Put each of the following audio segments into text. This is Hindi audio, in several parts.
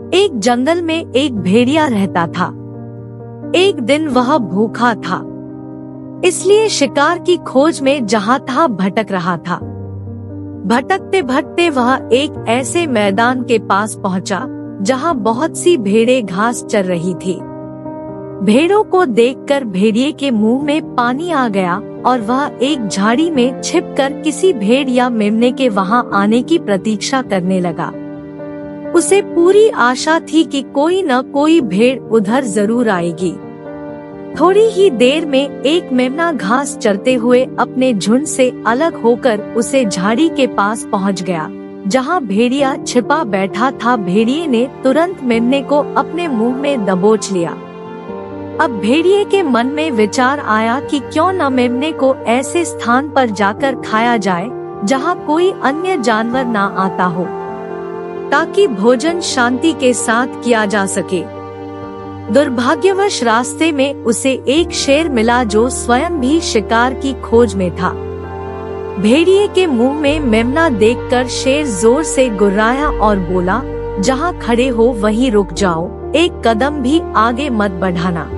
एक जंगल में एक भेड़िया रहता था। एक दिन वह भूखा था, इसलिए शिकार की खोज में जहाँ तहाँ भटक रहा था। भटकते भटकते वह एक ऐसे मैदान के पास पहुँचा जहाँ बहुत सी भेड़ें घास चर रही थी। भेड़ों को देखकर भेड़िए के मुंह में पानी आ गया और वह एक झाड़ी में छिपकर किसी भेड़ या मेमने के वहां आने की प्रतीक्षा करने लगा। उसे पूरी आशा थी कि कोई न कोई भेड़ उधर जरूर आएगी। थोड़ी ही देर में एक मेमना घास चरते हुए अपने झुंड से अलग होकर उसे झाड़ी के पास पहुंच गया, जहां भेड़िया छिपा बैठा था। भेड़िए ने तुरंत मेमने को अपने मुंह में दबोच लिया। अब भेड़िए के मन में विचार आया कि क्यों न मेमने को ऐसे स्थान पर जाकर खाया जाए जहां कोई अन्य जानवर ना आता हो, ताकि भोजन शांति के साथ किया जा सके। दुर्भाग्यवश रास्ते में उसे एक शेर मिला जो स्वयं भी शिकार की खोज में था। भेड़िए के मुंह में मेमना देखकर शेर जोर से गुर्राया और बोला, जहां खड़े हो वहीं रुक जाओ, एक कदम भी आगे मत बढ़ाना।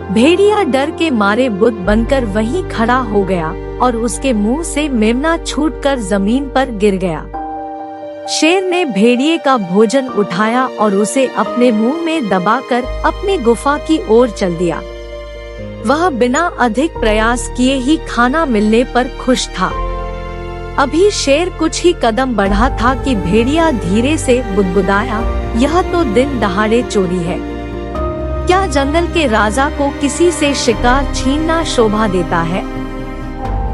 भेड़िया डर के मारे बुत बनकर वहीं खड़ा हो गया और उसके मुंह से मेमना छूटकर जमीन पर गिर गया। शेर ने भेड़िए का भोजन उठाया और उसे अपने मुंह में दबाकर अपनी गुफा की ओर चल दिया। वह बिना अधिक प्रयास किए ही खाना मिलने पर खुश था। अभी शेर कुछ ही कदम बढ़ा था कि भेड़िया धीरे से बुदबुदाया, यह तो दिन दहाड़े चोरी है। क्या जंगल के राजा को किसी से शिकार छीनना शोभा देता है?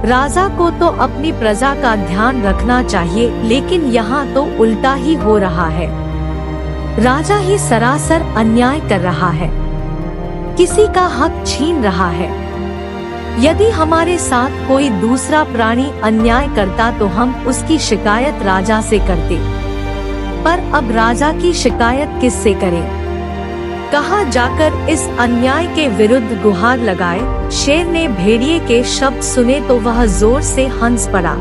राजा को तो अपनी प्रजा का ध्यान रखना चाहिए, लेकिन यहाँ तो उल्टा ही हो रहा है। राजा ही सरासर अन्याय कर रहा है, किसी का हक छीन रहा है। यदि हमारे साथ कोई दूसरा प्राणी अन्याय करता तो हम उसकी शिकायत राजा से करते, पर अब राजा की शिकायत किससे करें? कहाँ जाकर इस अन्याय के विरुद्ध गुहार लगाए? शेर ने भेड़िए के शब्द सुने तो वह जोर से हंस पड़ा।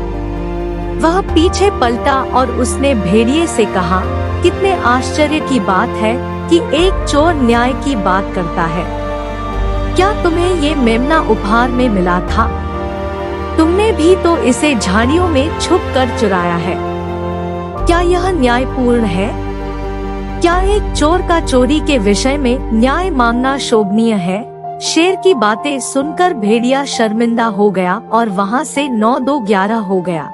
वह पीछे पलटा और उसने भेड़िए से कहा, कितने आश्चर्य की बात है कि एक चोर न्याय की बात करता है। क्या तुम्हें ये मेमना उपहार में मिला था? तुमने भी तो इसे झाड़ियों में छुप कर चुराया है। क्या यह न्यायपूर्ण है? क्या एक चोर का चोरी के विषय में न्याय मांगना शोभनीय है? शेर की बातें सुनकर भेड़िया शर्मिंदा हो गया और वहां से 9-2-11 हो गया।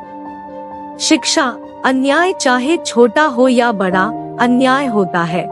शिक्षा, अन्याय चाहे छोटा हो या बड़ा, अन्याय होता है।